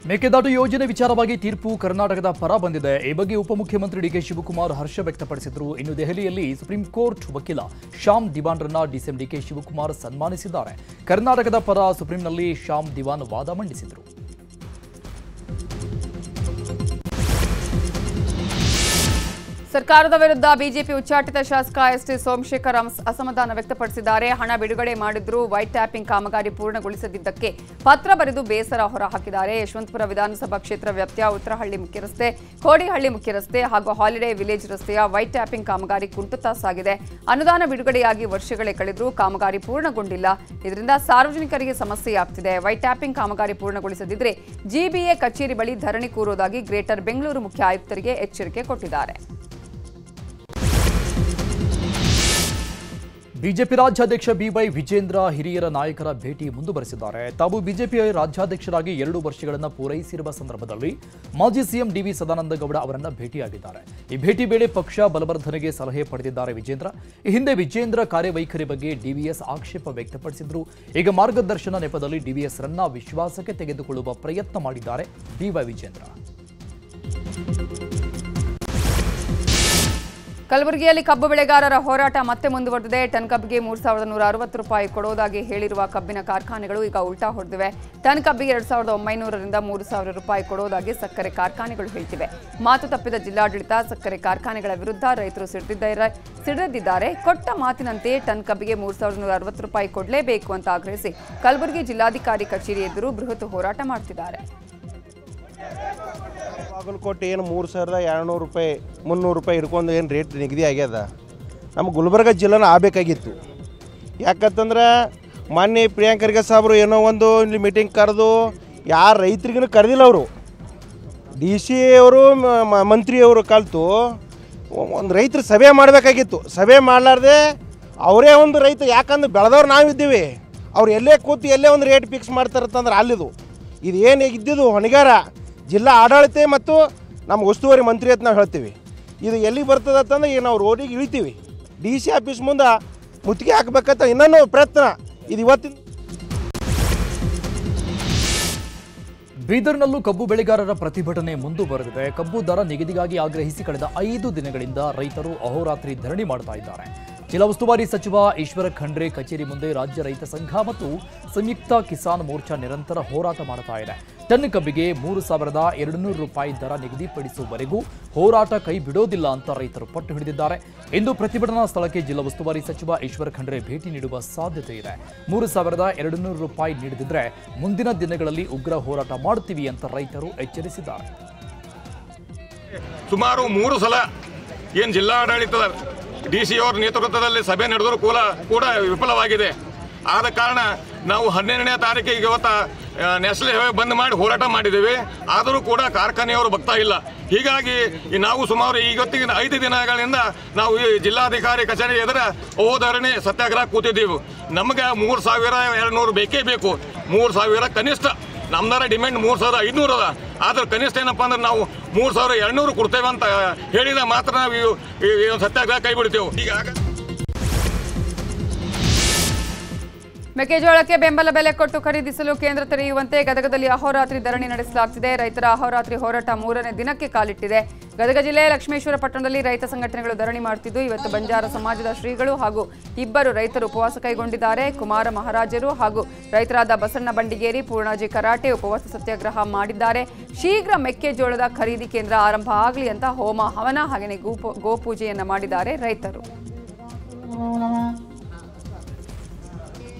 ಮೇಕೆದಾಟು ಯೋಜನೆ ವಿಚಾರವಾಗಿ ತೀರ್ಪು ಕರ್ನಾಟಕದ ಪರ ಬಂದಿದೆ. ಈ ಬಗ್ಗೆ ಉಪಮುಖ್ಯಮಂತ್ರಿ ಡಿ.ಕೆ. ಶಿವಕುಮಾರ್ ಹರ್ಷ ವ್ಯಕ್ತಪಡಿಸಿದರು. ಇನ್ನು ದೆಹಲಿಯಲ್ಲಿ ಸುಪ್ರೀಂ ಕೋರ್ಟ್ ವಕೀಲ ಶ್ಯಾಮ್ ದಿವಾನ್ರನ್ನ ಡಿಸಿಎಂ ಡಿ.ಕೆ. ಶಿವಕುಮಾರ್ ಸನ್ಮಾನಿಸಿದ್ದಾರೆ. ಕರ್ನಾಟಕದ ಪರ ಸುಪ್ರೀಂನಲ್ಲಿ ಶ್ಯಾಮ್ ದಿವಾನ್ ವಾದ ಮಂಡಿಸಿದರು. ಸರ್ಕಾರದ ವಿರುದ್ಧ ಬಿಜೆಪಿ ಉಚ್ಚಾಟಿತ ಶಾಸಕ ಎಸ್.ಟಿ. ಸೋಮಶೇಖರ್ ಅಸಮಾಧಾನ ವ್ಯಕ್ತಪಡಿಸಿದ್ದಾರೆ. ಹಣ ಬಿಡುಗಡೆ ಮಾಡಿದ್ರೂ ವೈಟ್ ಟ್ಯಾಪಿಂಗ್ ಕಾಮಗಾರಿ ಪೂರ್ಣಗೊಳಿಸದಿದ್ದಕ್ಕೆ ಪತ್ರ ಬರೆದು ಬೇಸರ ಹೊರಹಾಕಿದ್ದಾರೆ. ಯಶವಂತಪುರ ವಿಧಾನಸಭಾ ಕ್ಷೇತ್ರ ವ್ಯಾಪ್ತಿಯ ಉತ್ತರಹಳ್ಳಿ ಮುಖ್ಯ ರಸ್ತೆ, ಕೋಡಿಹಳ್ಳಿ ಮುಖ್ಯ ರಸ್ತೆ ಹಾಗೂ ಹಾಲಿಡೇ ವಿಲೇಜ್ ರಸ್ತೆಯ ವೈಟ್ ಟ್ಯಾಪಿಂಗ್ ಕಾಮಗಾರಿ ಕುಂಟುತ್ತಾ ಸಾಗಿದೆ. ಅನುದಾನ ಬಿಡುಗಡೆಯಾಗಿ ವರ್ಷಗಳೇ ಕಳೆದರೂ ಕಾಮಗಾರಿ ಪೂರ್ಣಗೊಂಡಿಲ್ಲ. ಇದರಿಂದ ಸಾರ್ವಜನಿಕರಿಗೆ ಸಮಸ್ಯೆಯಾಗ್ತಿದೆ. ವೈಟ್ ಟ್ಯಾಪಿಂಗ್ ಕಾಮಗಾರಿ ಪೂರ್ಣಗೊಳಿಸದಿದ್ದರೆ ಜಿಬಿಎ ಕಚೇರಿ ಬಳಿ ಧರಣಿ ಕೂರುವುದಾಗಿ ಗ್ರೇಟರ್ ಬೆಂಗಳೂರು ಮುಖ್ಯ ಆಯುಕ್ತರಿಗೆ ಎಚ್ಚರಿಕೆ ಕೊಟ್ಟಿದ್ದಾರೆ. ಬಿಜೆಪಿ ರಾಜ್ಯಾಧ್ಯಕ್ಷ ಬಿವೈ ವಿಜೇಂದ್ರ ಹಿರಿಯರ ನಾಯಕರ ಭೇಟಿ ಮುಂದುವರೆಸಿದ್ದಾರೆ. ತಾವು ಬಿಜೆಪಿಯ ರಾಜ್ಯಾಧ್ಯಕ್ಷರಾಗಿ 2 ವರ್ಷಗಳನ್ನು ಪೂರೈಸಿರುವ ಸಂದರ್ಭದಲ್ಲಿ ಮಾಜಿ ಸಿಎಂ ಡಿವಿ ಸದಾನಂದಗೌಡ ಅವರನ್ನ ಭೇಟಿಯಾಗಿದ್ದಾರೆ. ಈ ಭೇಟಿ ವೇಳೆ ಪಕ್ಷ ಬಲವರ್ಧನೆಗೆ ಸಲಹೆ ಪಡೆದಿದ್ದಾರೆ ವಿಜೇಂದ್ರ. ಈ ಹಿಂದೆ ವಿಜೇಂದ್ರ ಕಾರ್ಯವೈಖರಿ ಬಗ್ಗೆ ಡಿವಿಎಸ್ ಆಕ್ಷೇಪ ವ್ಯಕ್ತಪಡಿಸಿದ್ರು. ಈಗ ಮಾರ್ಗದರ್ಶನ ನೆಪದಲ್ಲಿ ಡಿವಿಎಸ್ ರನ್ನ ವಿಶ್ವಾಸಕ್ಕೆ ತೆಗೆದುಕೊಳ್ಳುವ ಪ್ರಯತ್ನ ಮಾಡಿದ್ದಾರೆ ಬಿವೈ ವಿಜೇಂದ್ರ. ಕಲಬುರಗಿಯಲ್ಲಿ ಕಬ್ಬು ಬೆಳೆಗಾರರ ಹೋರಾಟ ಮತ್ತೆ ಮುಂದುವರೆದಿದೆ. ಟನ್ ಕಬ್ಬಿಗೆ 3,160 ರೂಪಾಯಿ ಕೊಡೋದಾಗಿ ಹೇಳಿರುವ ಕಬ್ಬಿನ ಕಾರ್ಖಾನೆಗಳು ಈಗ ಉಲ್ಟಾ ಹೊಡೆದಿವೆ. ಟನ್ ಕಬ್ಬಿಗೆ 2,900ರಿಂದ 3,000 ರೂಪಾಯಿ ಕೊಡೋದಾಗಿ ಸಕ್ಕರೆ ಕಾರ್ಖಾನೆಗಳು ಹೇಳ್ತಿವೆ. ಮಾತು ತಪ್ಪಿದ ಜಿಲ್ಲಾಡಳಿತ ಸಕ್ಕರೆ ಕಾರ್ಖಾನೆಗಳ ವಿರುದ್ಧ ರೈತರು ಸಿಡಿದಿದ್ದಾರೆ. ಕೊಟ್ಟ ಮಾತಿನಂತೆ ಟನ್ ಕಬ್ಬಿಗೆ 3,160 ರೂಪಾಯಿ ಕೊಡಲೇಬೇಕು ಅಂತ ಆಗ್ರಹಿಸಿ ಕಲಬುರಗಿ ಜಿಲ್ಲಾಧಿಕಾರಿ ಕಚೇರಿ ಎದುರು ಬೃಹತ್ ಹೋರಾಟ ಮಾಡ್ತಿದ್ದಾರೆ. ಬಾಗಲಕೋಟೆ ಏನು 3,200 ರೂಪಾಯಿ 300 ರೂಪಾಯಿ ಹಿಡ್ಕೊಂಡು ಏನು ರೇಟ್ ನಿಗದಿ ಆಗ್ಯದ. ನಮ್ಮ ಗುಲ್ಬರ್ಗ ಜಿಲ್ಲೆನ ಆಗಬೇಕಾಗಿತ್ತು. ಯಾಕಂತಂದ್ರೆ ಮಾನ್ಯ ಪ್ರಿಯಾಂಕ್ ಖರ್ಗೆ ಸಾಹೇಬರು ಏನೋ ಒಂದು ಇಲ್ಲಿ ಮೀಟಿಂಗ್ ಕರೆದು ಯಾರು ರೈತರಿಗೂ ಕರೆದಿಲ್ಲ. ಅವರು DC ಅವರು ಮಂತ್ರಿಯವರು ಕಲಿತು ಒಂದು ರೈತರ ಸಭೆ ಮಾಡಬೇಕಾಗಿತ್ತು. ಸಭೆ ಮಾಡಲಾರ್ದೆ ಅವರೇ ಒಂದು ರೈತ, ಯಾಕಂದ್ರೆ ಬೆಳೆದವ್ರು ನಾವಿದ್ದೀವಿ, ಅವ್ರು ಎಲ್ಲೇ ಕೂತು ಎಲ್ಲೇ ಒಂದು ರೇಟ್ ಫಿಕ್ಸ್ ಮಾಡ್ತಾರಂತಂದ್ರೆ ಅಲ್ಲಿದು ಇದು ಏನು ಇದ್ದಿದ್ದು ಹೊಣೆಗಾರ ಜಿಲ್ಲಾ ಆಡಳಿತ ಮತ್ತು ನಮ್ಮ ಉಸ್ತುವಾರಿ ಮಂತ್ರಿ ಅಂತ ನಾವು ಹೇಳ್ತೀವಿ. ಇದು ಎಲ್ಲಿಗೆ ಬರ್ತದೆ ಅಂತಂದ್ರೆ ಈಗ ನಾವು ರೋಡಿಗೆ ಇಳಿತೀವಿ, DC ಆಫೀಸ್ ಮುಂದೆ ಮುತ್ತಿಗೆ ಹಾಕಬೇಕಂತ ಇನ್ನೂ ಪ್ರಯತ್ನ ಇದು ಇವತ್ತಿನ. ಬೀದರ್ನಲ್ಲೂ ಕಬ್ಬು ಬೆಳೆಗಾರರ ಪ್ರತಿಭಟನೆ ಮುಂದುವರೆದಿದೆ. ಕಬ್ಬು ದರ ನಿಗದಿಗಾಗಿ ಆಗ್ರಹಿಸಿ ಕಳೆದ 5 ದಿನಗಳಿಂದ ರೈತರು ಅಹೋರಾತ್ರಿ ಧರಣಿ ಮಾಡ್ತಾ ಇದ್ದಾರೆ. ಜಿಲ್ಲಾ ಉಸ್ತುವಾರಿ ಸಚಿವ ಈಶ್ವರ ಖಂಡ್ರೆ ಕಚೇರಿ ಮುಂದೆ ರಾಜ್ಯ ರೈತ ಸಂಘ ಮತ್ತು ಸಂಯುಕ್ತ ಕಿಸಾನ್ ಮೋರ್ಚಾ ನಿರಂತರ ಹೋರಾಟ ಮಾಡ್ತಾ ಇದೆ. ಟನ್ ಕಬ್ಬಿಗೆ 3,200 ರೂಪಾಯಿ ದರ ನಿಗದಿಪಡಿಸುವವರೆಗೂ ಹೋರಾಟ ಕೈ ಬಿಡೋದಿಲ್ಲ ಅಂತ ರೈತರು ಪಟ್ಟು ಹಿಡಿದಿದ್ದಾರೆ. ಇಂದು ಪ್ರತಿಭಟನಾ ಸ್ಥಳಕ್ಕೆ ಜಿಲ್ಲಾ ಉಸ್ತುವಾರಿ ಸಚಿವ ಈಶ್ವರ ಖಂಡ್ರೆ ಭೇಟಿ ನೀಡುವ ಸಾಧ್ಯತೆ ಇದೆ. 3,200 ರೂಪಾಯಿ ನೀಡದಿದ್ರೆ ಮುಂದಿನ ದಿನಗಳಲ್ಲಿ ಉಗ್ರ ಹೋರಾಟ ಮಾಡುತ್ತೀವಿ ಅಂತ ರೈತರು ಎಚ್ಚರಿಸಿದ್ದಾರೆ. ಸುಮಾರು 3 ಸಲ ಏನು ಜಿಲ್ಲಾಡಳಿತದ DC ಅವರ ನೇತೃತ್ವದಲ್ಲಿ ಸಭೆ ನಡೆದರೂ ಕೂಡ ವಿಫಲವಾಗಿದೆ. ಆದ ಕಾರಣ ನಾವು 12ನೇ ತಾರೀಕಿಗೆ ಇವತ್ತು ನ್ಯಾಷನಲ್ ಹೈವೇ ಬಂದ್ ಮಾಡಿ ಹೋರಾಟ ಮಾಡಿದ್ದೇವೆ. ಆದರೂ ಕೂಡ ಕಾರ್ಖಾನೆಯವರು ಬರ್ತಾ ಇಲ್ಲ. ಹೀಗಾಗಿ ನಾವು ಸುಮಾರು ಇವತ್ತಿಗೆ 5 ದಿನಗಳಿಂದ ನಾವು ಈ ಜಿಲ್ಲಾಧಿಕಾರಿ ಕಚೇರಿ ಎದುರ ಧರಣಿ ಸತ್ಯಾಗ್ರಹ ಕೂತಿದ್ದೀವಿ. ನಮಗೆ 3,200 ಬೇಕೇ ಬೇಕು. 3,000 ಕನಿಷ್ಠ ನಮ್ದಾರ ಡಿಮ್ಯಾಂಡ್ 3,500 ಅದ. ಆದ್ರೆ ಕನಿಷ್ಠ ಏನಪ್ಪ ಅಂದ್ರೆ ನಾವು 3,200 ಕೊಡ್ತೇವೆ ಅಂತ ಹೇಳಿದ ಮಾತ್ರ ನಾವು ಈ ಸತ್ಯಾಗ್ರಹ ಕೈ ಬಿಡ್ತೇವೆ. ಈಗ ಮೆಕ್ಕೆಜೋಳಕ್ಕೆ ಬೆಂಬಲ ಬೆಲೆ ಕೊಟ್ಟು ಖರೀದಿಸಲು ಕೇಂದ್ರ ತೆರೆಯುವಂತೆ ಗದಗದಲ್ಲಿ ಅಹೋರಾತ್ರಿ ಧರಣಿ ನಡೆಸಲಾಗುತ್ತಿದೆ. ರೈತರ ಅಹೋರಾತ್ರಿ ಹೋರಾಟ 3ನೇ ದಿನಕ್ಕೆ ಕಾಲಿಟ್ಟಿದೆ. ಗದಗ ಜಿಲ್ಲೆಯ ಲಕ್ಷ್ಮೇಶ್ವರ ಪಟ್ಟಣದಲ್ಲಿ ರೈತ ಸಂಘಟನೆಗಳು ಧರಣಿ ಮಾಡುತ್ತಿದ್ದು, ಇವತ್ತು ಬಂಜಾರ ಸಮಾಜದ ಶ್ರೀಗಳು ಹಾಗೂ 2 ರೈತರು ಉಪವಾಸ ಕೈಗೊಂಡಿದ್ದಾರೆ. ಕುಮಾರ ಮಹಾರಾಜರು ಹಾಗೂ ರೈತರಾದ ಬಸಣ್ಣ ಬಂಡಿಗೇರಿ, ಪೂರ್ಣಾಜಿ ಕರಾಟೆ ಉಪವಾಸ ಸತ್ಯಾಗ್ರಹ ಮಾಡಿದ್ದಾರೆ. ಶೀಘ್ರ ಮೆಕ್ಕೆಜೋಳದ ಖರೀದಿ ಕೇಂದ್ರ ಆರಂಭ ಆಗಲಿ ಅಂತ ಹೋಮ ಹವನ ಹಾಗೆಯೇ ಗೋಪೂಜೆಯನ್ನ ಮಾಡಿದ್ದಾರೆ ರೈತರು.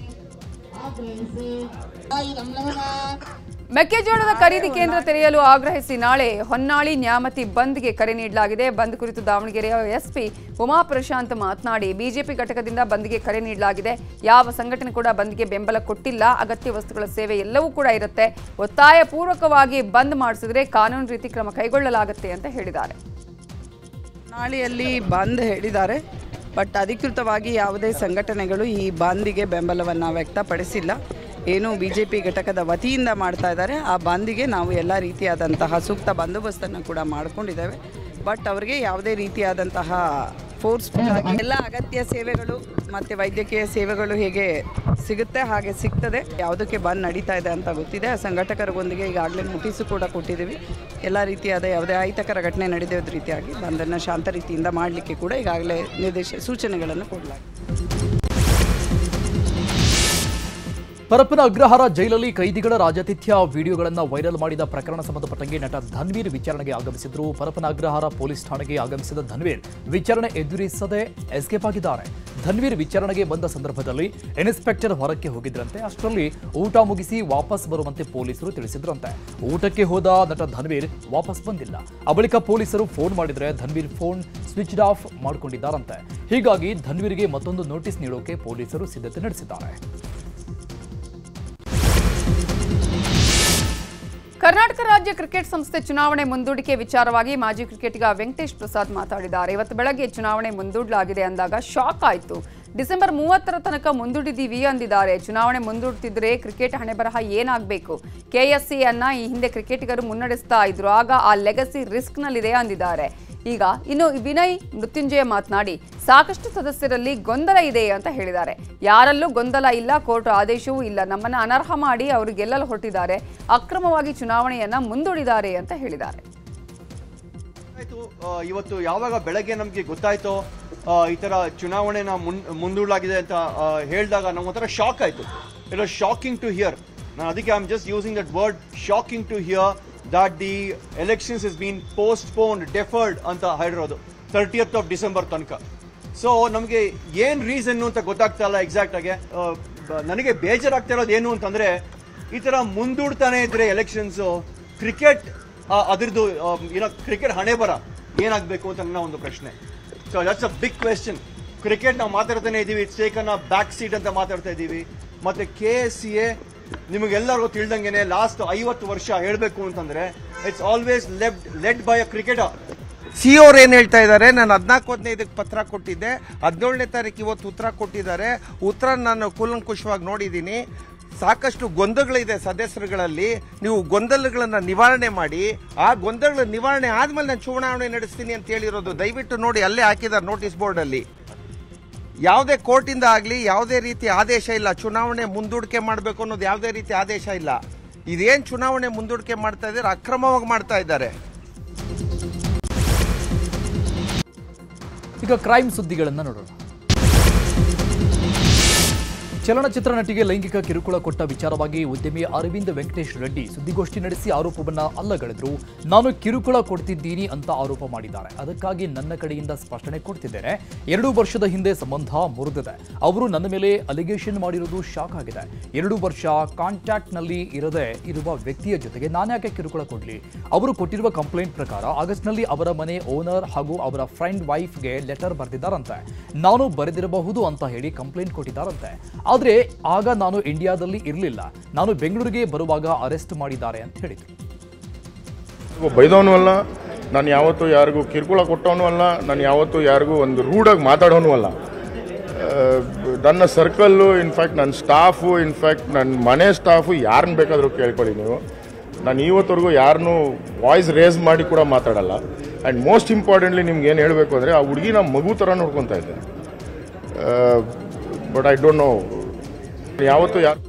ಮೆಕ್ಕೆಜೋಳದ ಖರೀದಿ ಕೇಂದ್ರ ತೆರೆಯಲು ಆಗ್ರಹಿಸಿ ನಾಳೆ ಹೊನ್ನಾಳಿ ನ್ಯಾಮತಿ ಬಂದ್ಗೆ ಕರೆ ನೀಡಲಾಗಿದೆ. ಬಂದ್ ಕುರಿತು ದಾವಣಗೆರೆಯ ಎಸ್ಪಿ ಉಮಾ ಪ್ರಶಾಂತ್ ಮಾತನಾಡಿ, ಬಿಜೆಪಿ ಘಟಕದಿಂದ ಬಂದ್ಗೆ ಕರೆ ನೀಡಲಾಗಿದೆ. ಯಾವ ಸಂಘಟನೆ ಕೂಡ ಬಂದ್ಗೆ ಬೆಂಬಲ ಕೊಟ್ಟಿಲ್ಲ. ಅಗತ್ಯ ವಸ್ತುಗಳ ಸೇವೆ ಎಲ್ಲವೂ ಕೂಡ ಇರುತ್ತೆ. ಒತ್ತಾಯ ಪೂರ್ವಕವಾಗಿ ಬಂದ್ ಮಾಡಿಸಿದ್ರೆ ಕಾನೂನು ರೀತಿ ಕ್ರಮ ಕೈಗೊಳ್ಳಲಾಗುತ್ತೆ ಅಂತ ಹೇಳಿದ್ದಾರೆ. ಹೊನ್ನಾಳಿಯಲ್ಲಿ ಬಂದ್ ಹೇಳಿದ್ದಾರೆ, ಬಟ್ ಅಧಿಕೃತವಾಗಿ ಯಾವುದೇ ಸಂಘಟನೆಗಳು ಈ ಬಂದಿಗೆ ಬೆಂಬಲವನ್ನು ವ್ಯಕ್ತಪಡಿಸಿಲ್ಲ. ಏನು ಬಿಜೆಪಿ ಘಟಕದ ವತಿಯಿಂದ ಮಾಡ್ತಾ ಇದ್ದಾರೆ ಆ ಬಂದಿಗೆ ನಾವು ಎಲ್ಲ ರೀತಿಯಾದಂತಹ ಸೂಕ್ತ ಬಂದೋಬಸ್ತನ್ನು ಕೂಡ ಮಾಡಿಕೊಂಡಿದ್ದೇವೆ. ಬಟ್ ಅವರಿಗೆ ಯಾವುದೇ ರೀತಿಯಾದಂತಹ ಫೋರ್ಸ್ಫುಲ್ ಆಗಿ ಎಲ್ಲ ಅಗತ್ಯ ಸೇವೆಗಳು ಮತ್ತು ವೈದ್ಯಕೀಯ ಸೇವೆಗಳು ಹೇಗೆ ಸಿಗುತ್ತೆ ಹಾಗೆ ಸಿಗ್ತದೆ. ಯಾವುದಕ್ಕೆ ಬಂದ್ ನಡೀತಾ ಇದೆ ಅಂತ ಗೊತ್ತಿದೆ. ಸಂಘಟಕರಿಗೊಂದಿಗೆ ಈಗಾಗಲೇ ನೋಟಿಸು ಕೂಡ ಕೊಟ್ಟಿದ್ದೀವಿ. ಎಲ್ಲ ರೀತಿಯಾದ ಯಾವುದೇ ಅಹಿತಕರ ಘಟನೆ ನಡೆಯೋದ್ರ ರೀತಿಯಾಗಿ ಬಂದನ್ನು ಶಾಂತ ರೀತಿಯಿಂದ ಮಾಡಲಿಕ್ಕೆ ಕೂಡ ಈಗಾಗಲೇ ಸೂಚನೆಗಳನ್ನು ಕೊಡಲಾಗಿದೆ. ಪರಪ್ಪನ ಅಗ್ರಹಾರ ಜೈಲಲ್ಲಿ ಕೈದಿಗಳ ರಾಜಾತಿಥ್ಯ ವಿಡಿಯೋಗಳನ್ನು ವೈರಲ್ ಮಾಡಿದ ಪ್ರಕರಣ ಸಂಬಂಧಪಟ್ಟಂಗೆ ನಟ ಧನ್ವೀರ್ ವಿಚಾರಣೆಗೆ ಆಗಮಿಸಿದ್ರು. ಪರಪ್ಪನ ಅಗ್ರಹಾರ ಪೊಲೀಸ್ ಠಾಣೆಗೆ ಆಗಮಿಸಿದ ಧನ್ವೀರ್ ವಿಚಾರಣೆ ಎದುರಿಸದೆ ಎಸ್ಕೇಪ್ ಆಗಿದ್ದಾರೆ. ಧನ್ವೀರ್ ವಿಚಾರಣೆಗೆ ಬಂದ ಸಂದರ್ಭದಲ್ಲಿ ಇನ್ಸ್ಪೆಕ್ಟರ್ ಹೊರಕ್ಕೆ ಹೋಗಿದ್ರಂತೆ. ಅಷ್ಟರಲ್ಲಿ ಊಟ ಮುಗಿಸಿ ವಾಪಸ್ ಬರುವಂತೆ ಪೊಲೀಸರು ತಿಳಿಸಿದ್ರಂತೆ. ಊಟಕ್ಕೆ ಹೋದ ನಟ ಧನ್ವೀರ್ ವಾಪಸ್ ಬಂದಿಲ್ಲ. ಆ ಬಳಿಕ ಪೊಲೀಸರು ಫೋನ್ ಮಾಡಿದ್ರೆ ಧನ್ವೀರ್ ಫೋನ್ ಸ್ವಿಚ್ ಆಫ್ ಮಾಡಿಕೊಂಡಿದ್ದಾರಂತೆ. ಹೀಗಾಗಿ ಧನ್ವೀರ್ಗೆ ಮತ್ತೊಂದು ನೋಟಿಸ್ ನೀಡೋಕೆ ಪೊಲೀಸರು ಸಿದ್ಧತೆ ನಡೆಸಿದ್ದಾರೆ. ಕರ್ನಾಟಕ ರಾಜ್ಯ ಕ್ರಿಕೆಟ್ ಸಂಸ್ಥೆ ಚುನಾವಣೆ ಮುಂದೂಡಿಕೆ ವಿಚಾರವಾಗಿ ಮಾಜಿ ಕ್ರಿಕೆಟಿಗ ವೆಂಕಟೇಶ್ ಪ್ರಸಾದ್ ಮಾತಾಡಿದ್ದಾರೆ. ಇವತ್ತು ಬೆಳಗ್ಗೆ ಚುನಾವಣೆ ಮುಂದೂಡಲಾಗಿದೆ ಅಂದಾಗ ಶಾಕ್ ಆಯಿತು. ಡಿಸೆಂಬರ್ 30ರ ತನಕ ಮುಂದೂಡಿದ್ದೀವಿ ಅಂದಿದ್ದಾರೆ. ಚುನಾವಣೆ ಮುಂದೂಡ್ತಿದ್ರೆ ಕ್ರಿಕೆಟ್ ಹಣೆಬರಹ ಏನಾಗಬೇಕು? ಕೆಎಸ್ಸಿಯನ್ನ ಈ ಹಿಂದೆ ಕ್ರಿಕೆಟಿಗರು ಮುನ್ನಡೆಸ್ತಾ ಇದ್ರು. ಆಗ ಆ ಲೆಗಸಿ ರಿಸ್ಕ್ನಲ್ಲಿದೆ ಅಂದಿದ್ದಾರೆ. ಈಗ ಇನ್ನು ವಿನಯ್ ಮೃತ್ಯುಂಜಯ ಮಾತನಾಡಿ, ಸಾಕಷ್ಟು ಸದಸ್ಯರಲ್ಲಿ ಗೊಂದಲ ಇದೆ ಅಂತ ಹೇಳಿದ್ದಾರೆ. ಯಾರಲ್ಲೂ ಗೊಂದಲ ಇಲ್ಲ, ಕೋರ್ಟ್ ಆದೇಶವೂ ಇಲ್ಲ. ನಮ್ಮನ್ನ ಅನರ್ಹ ಮಾಡಿ ಅವರು ಗೆಲ್ಲಲು ಹೊರಟಿದ್ದಾರೆ. ಅಕ್ರಮವಾಗಿ ಚುನಾವಣೆಯನ್ನ ಮುಂದೂಡಿದ್ದಾರೆ ಅಂತ ಹೇಳಿದ್ದಾರೆ. ಇವತ್ತು ಯಾವಾಗ ಬೆಳಗ್ಗೆ ನಮಗೆ ಗೊತ್ತಾಯ್ತೋ ಈ ತರ ಚುನಾವಣೆನ ಮುಂದೂಡಲಾಗಿದೆ ಅಂತ ಹೇಳಿದಾಗ ನಮ್ಗೆ ಒಂಥರ ಶಾಕ್ ಆಯ್ತು. It was shocking to hear. ನಾನು ಅದಕ್ಕೆ I am just using that word, shocking to hear that the elections has been postponed, deferred ಅಂತ ಹೇಳಿರೋದು 30th of December ತನಕ. ಸೊ ನಮಗೆ ಏನು ರೀಸನ್ನು ಅಂತ ಗೊತ್ತಾಗ್ತಾ ಇಲ್ಲ ಎಕ್ಸಾಕ್ಟ್ ಆಗಿ. ನನಗೆ ಬೇಜಾರಾಗ್ತಾ ಇರೋದು ಏನು ಅಂತಂದರೆ, ಈ ಥರ ಮುಂದೂಡ್ತಾನೆ ಇದ್ರೆ ಎಲೆಕ್ಷನ್ಸು, ಕ್ರಿಕೆಟ್ ಅದರದ್ದು ಕ್ರಿಕೆಟ್ ಹಣೆ ಬರ ಏನಾಗಬೇಕು ಅಂತ ನನ್ನ ಒಂದು ಪ್ರಶ್ನೆ. So that's a big question. Cricket ನಾವು ಮಾತಾಡ್ತಾನೆ ಇದ್ದೀವಿ, it's taken a back seat ಅಂತ ಮಾತಾಡ್ತಾ ಇದ್ದೀವಿ. ಮತ್ತು KSCA ನಿಮಗೆಲ್ಲರಿಗೂ ತಿಳಿದಂಗೆ ಲಾಸ್ಟ್ 50 ವರ್ಷ ಹೇಳಬೇಕು ಅಂತಂದರೆ it's always led by a cricketer. See ಅವ್ರು ಏನು ಹೇಳ್ತಾ ಇದ್ದಾರೆ, ನಾನು 14-15 ಪತ್ರ ಕೊಟ್ಟಿದ್ದೆ, 17ನೇ ತಾರೀಕು ಇವತ್ತು ಉತ್ತರ ಕೊಟ್ಟಿದ್ದಾರೆ. ಉತ್ತರ ನಾನು ಕೂಲಂಕುಷವಾಗಿ ನೋಡಿದ್ದೀನಿ. ಸಾಕಷ್ಟು ಗೊಂದಲಗಳಿದೆ ಸದಸ್ಯರುಗಳಲ್ಲಿ. ನೀವು ಗೊಂದಲಗಳನ್ನು ನಿವಾರಣೆ ಮಾಡಿ, ಆ ಗೊಂದಲಗಳ ನಿವಾರಣೆ ಆದ್ಮೇಲೆ ನಾನು ಚುನಾವಣೆ ನಡೆಸ್ತೀನಿ ಅಂತ ಹೇಳಿರೋದು. ದಯವಿಟ್ಟು ನೋಡಿ, ಅಲ್ಲೇ ಹಾಕಿದ್ದಾರೆ ನೋಟಿಸ್ ಬೋರ್ಡಲ್ಲಿ. ಯಾವುದೇ ಕೋರ್ಟಿಂದ ಆಗಲಿ ಯಾವುದೇ ರೀತಿ ಆದೇಶ ಇಲ್ಲ. ಚುನಾವಣೆ ಮುಂದೂಡಿಕೆ ಮಾಡಬೇಕು ಅನ್ನೋದು ಯಾವುದೇ ರೀತಿ ಆದೇಶ ಇಲ್ಲ. ಇದೇನು ಚುನಾವಣೆ ಮುಂದೂಡಿಕೆ ಮಾಡ್ತಾ ಇದ್ದಾರೆ, ಅಕ್ರಮವಾಗಿ ಮಾಡ್ತಾ ಇದ್ದಾರೆ. ಈಗ ಕ್ರೈಮ್ ಸುದ್ದಿಗಳನ್ನು ನೋಡೋಣ. ಚಲನಚಿತ್ರ ನಟಿಗೆ ಲೈಂಗಿಕ ಕಿರುಕುಳ ಕೊಟ್ಟ ವಿಚಾರವಾಗಿ ಉದ್ಯಮಿ ಅರವಿಂದ್ ವೆಂಕಟೇಶ್ ರೆಡ್ಡಿ ಸುದ್ದಿಗೋಷ್ಠಿ ನಡೆಸಿ ಆರೋಪವನ್ನ ಅಲ್ಲಗಳೆದ್ರು. ನಾನು ಕಿರುಕುಳ ಕೊಡ್ತಿದ್ದೀನಿ ಅಂತ ಆರೋಪ ಮಾಡಿದ್ದಾರೆ. ಅದಕ್ಕಾಗಿ ನನ್ನ ಕಡೆಯಿಂದ ಸ್ಪಷ್ಟನೆ ಕೊಡ್ತಿದ್ದೇನೆ. 2 ವರ್ಷದ ಹಿಂದೆ ಸಂಬಂಧ ಮುರಿದಿದೆ. ಅವರು ನನ್ನ ಮೇಲೆ ಅಲಿಗೇಷನ್ ಮಾಡಿರೋದು ಶಾಕ್ ಆಗಿದೆ. 2 ವರ್ಷ ಕಾಂಟ್ಯಾಕ್ಟ್ನಲ್ಲಿ ಇರದೆ ಇರುವ ವ್ಯಕ್ತಿಯ ಜೊತೆಗೆ ನಾನ್ಯಾಕೆ ಕಿರುಕುಳ ಕೊಡಲಿ? ಅವರು ಕೊಟ್ಟಿರುವ ಕಂಪ್ಲೇಂಟ್ ಪ್ರಕಾರ ಆಗಸ್ಟ್ನಲ್ಲಿ ಅವರ ಮನೆ ಓನರ್ ಹಾಗೂ ಅವರ ಫ್ರೆಂಡ್ ವೈಫ್ಗೆ ಲೆಟರ್ ಬರೆದಿದ್ದಾರಂತೆ. ನಾನು ಬರೆದಿರಬಹುದು ಅಂತ ಹೇಳಿ ಕಂಪ್ಲೇಂಟ್ ಕೊಟ್ಟಿದ್ದಾರಂತೆ. ಆದರೆ ಆಗ ನಾನು ಇಂಡಿಯಾದಲ್ಲಿ ಇರಲಿಲ್ಲ. ನಾನು ಬೆಂಗಳೂರಿಗೆ ಬರುವಾಗ ಅರೆಸ್ಟ್ ಮಾಡಿದ್ದಾರೆ ಅಂತ ಹೇಳಿದ್ರು. ಬೈದವನು ಅಲ್ಲ, ನಾನು ಯಾವತ್ತೂ ಯಾರಿಗೂ ಕಿರುಕುಳ ಕೊಟ್ಟವನು ಅಲ್ಲ, ನಾನು ಯಾವತ್ತೂ ಯಾರಿಗೂ ಒಂದು ರೂಢಾಗಿ ಮಾತಾಡೋನು ಅಲ್ಲ. ನನ್ನ ಸರ್ಕಲ್ಲು, ಇನ್ಫ್ಯಾಕ್ಟ್ ನನ್ನ ಸ್ಟಾಫು, ಇನ್ಫ್ಯಾಕ್ಟ್ ನನ್ನ ಮನೆ ಸ್ಟಾಫು, ಯಾರನ್ನ ಬೇಕಾದರೂ ಕೇಳ್ಕೊಳ್ಳಿ ನೀವು. ನಾನು ಇವತ್ತವರೆಗೂ ಯಾರನ್ನೂ ವಾಯ್ಸ್ ರೇಸ್ ಮಾಡಿ ಕೂಡ ಮಾತಾಡಲ್ಲ. ಆ್ಯಂಡ್ ಮೋಸ್ಟ್ ಇಂಪಾರ್ಟೆಂಟ್ಲಿ ನಿಮ್ಗೆ ಏನು ಹೇಳಬೇಕು ಅಂದರೆ, ಆ ಹುಡುಗಿ ನಮ್ಮ ಮಗು ಥರ ನೋಡ್ಕೊತಾ ಇದ್ದೆ. ಬಟ್ ಐ ಡೋಂಟ್ ನೋ ಯಾವತ್ತೂ ಯಾರು.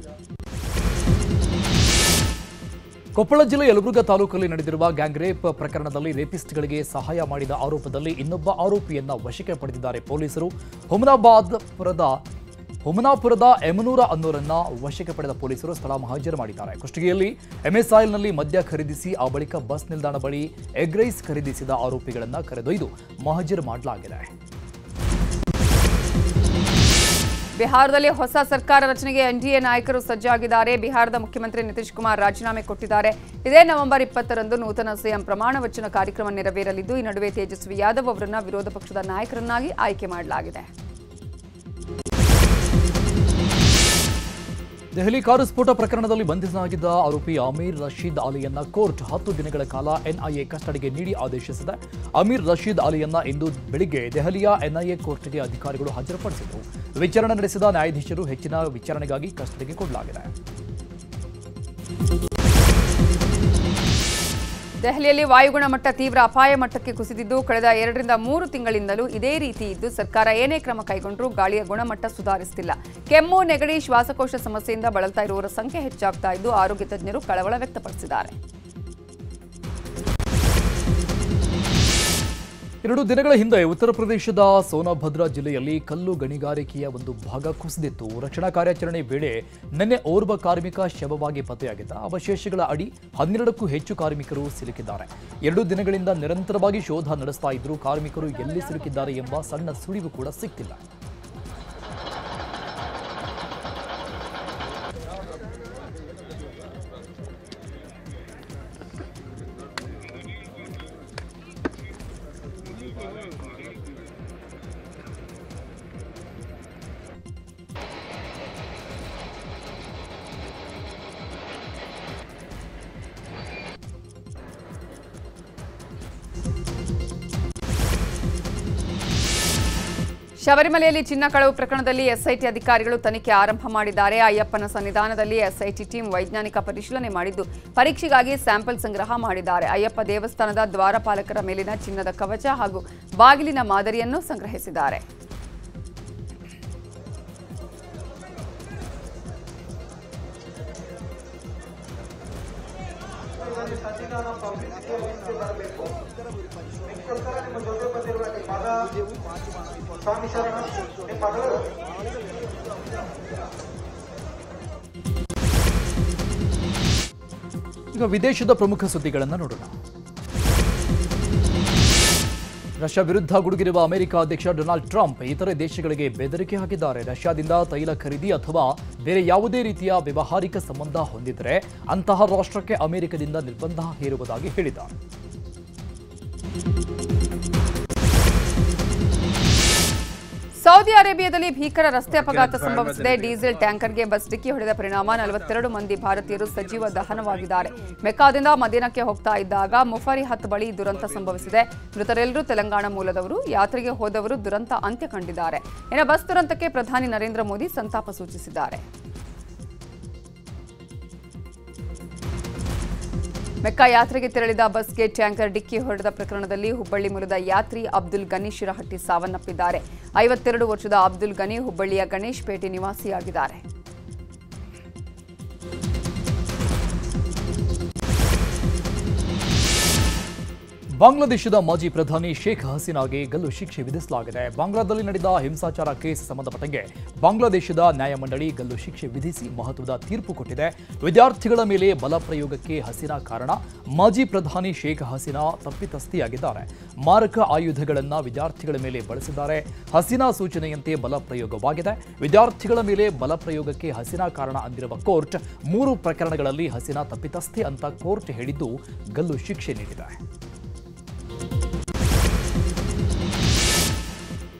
ಕೊಪ್ಪಳ ಜಿಲ್ಲೆ ಯಲಬುರ್ಗಾ ತಾಲೂಕಲ್ಲಿ ನಡೆದಿರುವ ಗ್ಯಾಂಗ್ ರೇಪ್ ಪ್ರಕರಣದಲ್ಲಿ ರೇಪಿಸ್ಟ್ಗಳಿಗೆ ಸಹಾಯ ಮಾಡಿದ ಆರೋಪದಲ್ಲಿ ಇನ್ನೊಬ್ಬ ಆರೋಪಿಯನ್ನ ವಶಕ್ಕೆ ಪಡೆದಿದ್ದಾರೆ ಪೊಲೀಸರು. ಹುಮನಾಪುರದ ಎಮನೂರ ಅನ್ನೋರನ್ನ ವಶಕ್ಕೆ ಪಡೆದ ಪೊಲೀಸರು ಸ್ಥಳ ಮಹಜರು ಮಾಡಿದ್ದಾರೆ. ಕುಷ್ಟಗಿಯಲ್ಲಿ ಎಂಎಸ್ಆಯಿಲ್ನಲ್ಲಿ ಮದ್ಯ ಖರೀದಿಸಿ ಆ ಬಳಿಕ ಬಸ್ ನಿಲ್ದಾಣ ಬಳಿ ಎಗ್ ರೈಸ್ ಖರೀದಿಸಿದ ಆರೋಪಿಗಳನ್ನ ಕರೆದೊಯ್ದು ಮಹಜರು ಮಾಡಲಾಗಿದೆ. ಬಿಹಾರದಲ್ಲಿ ಹೊಸ ಸರ್ಕಾರ ರಚನೆಗೆ ಎನ್ಡಿಎ ನಾಯಕರು ಸಜ್ಜಾಗಿದ್ದಾರೆ. ಬಿಹಾರದ ಮುಖ್ಯಮಂತ್ರಿ ನಿತೀಶ್ ಕುಮಾರ್ ರಾಜೀನಾಮೆ ಕೊಟ್ಟಿದ್ದಾರೆ. ಇದೇ ನವೆಂಬರ್ 20ರಂದು ನೂತನ ಸಿಎಂ ಪ್ರಮಾಣ ವಚನ ಕಾರ್ಯಕ್ರಮ ನೆರವೇರಲಿದ್ದು, ಈ ನಡುವೆ ತೇಜಸ್ವಿ ಯಾದವ್ ಅವರನ್ನ ವಿರೋಧ ಪಕ್ಷದ ನಾಯಕರನ್ನಾಗಿ ಆಯ್ಕೆ ಮಾಡಲಾಗಿದೆ. ದೆಹಲಿ ಕಾರು ಸ್ಫೋಟ ಪ್ರಕರಣದಲ್ಲಿ ಬಂಧಿಸಲಾಗಿದ್ದ ಆರೋಪಿ ಅಮೀರ್ ರಶೀದ್ ಅಲಿಯನ್ನ ಕೋರ್ಟ್ 10 ದಿನಗಳ ಕಾಲ ಎನ್ಐಎ ಕಸ್ಟಡಿಗೆ ನೀಡಿ ಆದೇಶಿಸಿದೆ. ಅಮೀರ್ ರಶೀದ್ ಅಲಿಯನ್ನ ಇಂದು ಬೆಳಿಗ್ಗೆ ದೆಹಲಿಯ ಎನ್ಐಎ ಕೋರ್ಟ್ಗೆ ಅಧಿಕಾರಿಗಳು ಹಾಜರುಪಡಿಸಿದರು. ವಿಚಾರಣೆ ನಡೆಸಿದ ನ್ಯಾಯಾಧೀಶರು ಹೆಚ್ಚಿನ ವಿಚಾರಣೆಗಾಗಿ ಕಸ್ಟಡಿಗೆ ಕೊಡಲಾಗಿದೆ. ದೆಹಲಿಯಲ್ಲಿ ವಾಯುಗುಣ ಮಟ್ಟ ತೀವ್ರ ಅಪಾಯ ಮಟ್ಟಕ್ಕೆ ಕುಸಿದಿದ್ದು, ಕಳೆದ 2 ರಿಂದ 3 ತಿಂಗಳಿಂದಲೂ ಇದೇ ರೀತಿ ಇದ್ದು, ಸರ್ಕಾರ ಏನೇ ಕ್ರಮ ಕೈಗೊಂಡರೂ ಗಾಳಿಯ ಗುಣಮಟ್ಟ ಸುಧಾರಿಸುತ್ತಿಲ್ಲ. ಕೆಮ್ಮು, ನೆಗಡಿ, ಶ್ವಾಸಕೋಶ ಸಮಸ್ಯೆಯಿಂದ ಬಳಲ್ತಾ ಇರುವವರ ಸಂಖ್ಯೆ ಹೆಚ್ಚಾಗ್ತಾ ಇದ್ದು, ಆರೋಗ್ಯ ತಜ್ಞರು ಕಳವಳ ವ್ಯಕ್ತಪಡಿಸಿದ್ದಾರೆ. 2 ದಿನಗಳ ಹಿಂದೆ ಉತ್ತರ ಪ್ರದೇಶದ ಸೋನಭದ್ರಾ ಜಿಲ್ಲೆಯಲ್ಲಿ ಕಲ್ಲು ಗಣಿಗಾರಿಕೆಯ ಒಂದು ಭಾಗ ಕುಸಿದಿತ್ತು. ರಕ್ಷಣಾ ಕಾರ್ಯಾಚರಣೆ ವೇಳೆ ನಿನ್ನೆ ಓರ್ವ ಕಾರ್ಮಿಕ ಶವವಾಗಿ ಪತ್ತೆಯಾಗಿದ್ದ. ಅವಶೇಷಗಳ ಅಡಿ 12ಕ್ಕೂ ಹೆಚ್ಚು ಕಾರ್ಮಿಕರು ಸಿಲುಕಿದ್ದಾರೆ. 2 ದಿನಗಳಿಂದ ನಿರಂತರವಾಗಿ ಶೋಧ ನಡೆಸ್ತಾ ಇದ್ರೂ ಕಾರ್ಮಿಕರು ಎಲ್ಲಿ ಸಿಲುಕಿದ್ದಾರೆ ಎಂಬ ಸಣ್ಣ ಸುಳಿವು ಕೂಡ ಸಿಕ್ತಿಲ್ಲ. ಶಬರಿಮಲೆಯಲ್ಲಿ ಚಿನ್ನ ಕಳವು ಪ್ರಕರಣದಲ್ಲಿ ಎಸ್ಐಟಿ ಅಧಿಕಾರಿಗಳು ತನಿಖೆ ಆರಂಭ ಮಾಡಿದ್ದಾರೆ. ಅಯ್ಯಪ್ಪನ ಸನ್ನಿಧಾನದಲ್ಲಿ ಎಸ್ಐಟಿ ಟೀಮ್ ವೈಜ್ಞಾನಿಕ ಪರಿಶೀಲನೆ ಮಾಡಿದ್ದು, ಪರೀಕ್ಷೆಗಾಗಿ ಸ್ಯಾಂಪಲ್ ಸಂಗ್ರಹ ಮಾಡಿದ್ದಾರೆ. ಅಯ್ಯಪ್ಪ ದೇವಸ್ಥಾನದ ದ್ವಾರಪಾಲಕರ ಮೇಲಿನ ಚಿನ್ನದ ಕವಚ ಹಾಗೂ ಬಾಗಿಲಿನ ಮಾದರಿಯನ್ನು ಸಂಗ್ರಹಿಸಿದ್ದಾರೆ. ಈಗ ವಿದೇಶದ ಪ್ರಮುಖ ಸುದ್ದಿಗಳನ್ನು ನೋಡೋಣ. ರಷ್ಯಾ ವಿರುದ್ಧ ಗುಡುಗಿರುವ ಅಮೆರಿಕ ಅಧ್ಯಕ್ಷ ಡೊನಾಲ್ಡ್ ಟ್ರಂಪ್ ಇತರೆ ದೇಶಗಳಿಗೆ ಬೆದರಿಕೆ ಹಾಕಿದ್ದಾರೆ. ರಷ್ಯಾದಿಂದ ತೈಲ ಖರೀದಿ ಅಥವಾ ಬೇರೆ ಯಾವುದೇ ರೀತಿಯ ವ್ಯಾವಹಾರಿಕ ಸಂಬಂಧ ಹೊಂದಿದರೆ ಅಂತಹ ರಾಷ್ಟ್ರಕ್ಕೆ ಅಮೆರಿಕದಿಂದ ನಿರ್ಬಂಧ ಹೇರುವುದಾಗಿ ಹೇಳಿದ್ದಾರೆ. ಸೌದಿ ಅರೇಬಿಯಾದಲ್ಲಿ ಭೀಕರ ರಸ್ತೆ ಅಪಘಾತ ಸಂಭವಿಸಿದೆ. ಡೀಸೆಲ್ ಟ್ಯಾಂಕರ್ಗೆ ಬಸ್ ಡಿಕ್ಕಿ ಹೊಡೆದ ಪರಿಣಾಮ 42 ಮಂದಿ ಭಾರತೀಯರು ಸಜೀವ ದಹನವಾಗಿದ್ದಾರೆ. ಮೆಕ್ಕಾದಿಂದ ಮದೀನಾಕ್ಕೆ ಹೋಗ್ತಾ ಇದ್ದಾಗ ಮುಫರಿಹತ್ ಬಳಿ ದುರಂತ ಸಂಭವಿಸಿದೆ. ಮೃತರೆಲ್ಲರೂ ತೆಲಂಗಾಣ ಮೂಲದವರು. ಯಾತ್ರೆಗೆ ಹೋದವರು ದುರಂತ ಅಂತ್ಯ ಕಂಡಿದ್ದಾರೆ. ಇನ್ನು ಬಸ್ ದುರಂತಕ್ಕೆ ಪ್ರಧಾನಿ ನರೇಂದ್ರ ಮೋದಿ ಸಂತಾಪ ಸೂಚಿಸಿದ್ದಾರೆ. ಮೆಕ್ಕಾ ಯಾತ್ರೆಗೆ ತೆರಳಿದ ಬಸ್ಗೆ ಟ್ಯಾಂಕರ್ ಡಿಕ್ಕಿ ಹೊಡೆದ ಪ್ರಕರಣದಲ್ಲಿ ಹುಬ್ಬಳ್ಳಿ ಮೂಲದ ಯಾತ್ರಿ ಅಬ್ದುಲ್ ಗನಿ ಶಿರಹಟ್ಟಿ ಸಾವನ್ನಪ್ಪಿದ್ದಾರೆ. 52 ವರ್ಷದ ಅಬ್ದುಲ್ ಗನಿ ಹುಬ್ಬಳ್ಳಿಯ ಗಣೇಶ್ ಪೇಟೆ ನಿವಾಸಿಯಾಗಿದ್ದಾರೆ. ಬಾಂಗ್ಲಾದೇಶದ ಮಾಜಿ ಪ್ರಧಾನಿ ಶೇಖ್ ಹಸೀನಾಗೆ ಗಲ್ಲು ಶಿಕ್ಷೆ ವಿಧಿಸಲಾಗಿದೆ. ಬಾಂಗ್ಲಾದಲ್ಲಿ ನಡೆದ ಹಿಂಸಾಚಾರ ಕೇಸ್ ಸಂಬಂಧಪಟ್ಟಂಗೆ ಬಾಂಗ್ಲಾದೇಶದ ನ್ಯಾಯಮಂಡಳಿ ಗಲ್ಲು ಶಿಕ್ಷೆ ವಿಧಿಸಿ ಮಹತ್ವದ ತೀರ್ಪು ಕೊಟ್ಟಿದೆ. ವಿದ್ಯಾರ್ಥಿಗಳ ಮೇಲೆ ಬಲ ಪ್ರಯೋಗಕ್ಕೆ ಹಸೀನಾ ಕಾರಣ. ಮಾಜಿ ಪ್ರಧಾನಿ ಶೇಖ್ ಹಸೀನಾ ತಪ್ಪಿತಸ್ಥಿಯಾಗಿದ್ದಾರೆ. ಮಾರಕ ಆಯುಧಗಳನ್ನು ವಿದ್ಯಾರ್ಥಿಗಳ ಮೇಲೆ ಬಳಸಿದ್ದಾರೆ. ಹಸೀನಾ ಸೂಚನೆಯಂತೆ ಬಲ ಪ್ರಯೋಗವಾಗಿದೆ. ವಿದ್ಯಾರ್ಥಿಗಳ ಮೇಲೆ ಬಲ ಪ್ರಯೋಗಕ್ಕೆ ಹಸೀನಾ ಕಾರಣ ಅಂದಿರುವ ಕೋರ್ಟ್ 3 ಪ್ರಕರಣಗಳಲ್ಲಿ ಹಸೀನಾ ತಪ್ಪಿತಸ್ಥೆ ಅಂತ ಕೋರ್ಟ್ ಹೇಳಿದ್ದು ಗಲ್ಲು ಶಿಕ್ಷೆ ನೀಡಿದೆ.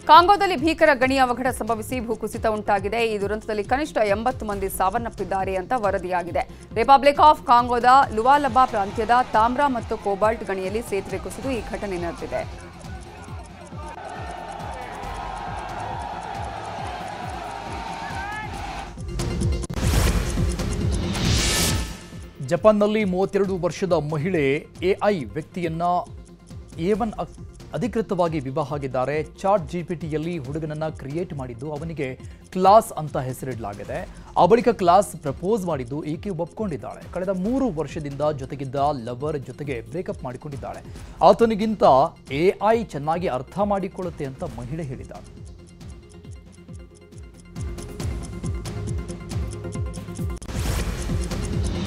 ಕಾಂಗೋದಲ್ಲಿ ಭೀಕರ ಗಣಿ ಅವಘಡ ಸಂಭವಿಸಿ ಭೂಕುಸಿತ ಉಂಟಾಗಿದೆ. ಈ ದುರಂತದಲ್ಲಿ ಕನಿಷ್ಠ 80 ಮಂದಿ ಸಾವನ್ನಪ್ಪಿದ್ದಾರೆ ಅಂತ ವರದಿಯಾಗಿದೆ. ರಿಪಬ್ಲಿಕ್ ಆಫ್ ಕಾಂಗೋದ ಲುವಾಲಬಾ ಪ್ರಾಂತ್ಯದ ತಾಮ್ರ ಮತ್ತು ಕೋಬಾಲ್ಟ್ ಗಣಿಯಲ್ಲಿ ಸೇತುವೆ ಕುಸಿದು ಈ ಘಟನೆ ನಡೆದಿದೆ. ಜಪಾನ್ನಲ್ಲಿ 32 ವರ್ಷದ ಮಹಿಳೆ ಎಐ ವ್ಯಕ್ತಿಯನ್ನ A1 ಅಧಿಕೃತವಾಗಿ ವಿವಾಹ ಆಗಿದ್ದಾರೆ. ಚಾಟ್ ಜಿಪಿಟಿಯಲ್ಲಿ ಹುಡುಗನನ್ನ ಕ್ರಿಯೇಟ್ ಮಾಡಿದ್ದು ಅವನಿಗೆ ಕ್ಲಾಸ್ ಅಂತ ಹೆಸರಿಡಲಾಗಿದೆ. ಆ ಬಳಿಕ ಕ್ಲಾಸ್ ಪ್ರಪೋಸ್ ಮಾಡಿದ್ದು ಈಕೆ ಒಪ್ಕೊಂಡಿದ್ದಾಳೆ. ಕಳೆದ 3 ವರ್ಷದಿಂದ ಜೊತೆಗಿದ್ದ ಲವರ್ ಜೊತೆಗೆ ಬ್ರೇಕಪ್ ಮಾಡಿಕೊಂಡಿದ್ದಾಳೆ. ಆತನಿಗಿಂತ ಎಐ ಚೆನ್ನಾಗಿ ಅರ್ಥ ಮಾಡಿಕೊಳ್ಳುತ್ತೆ ಅಂತ ಮಹಿಳೆ ಹೇಳಿದ್ದಾಳೆ.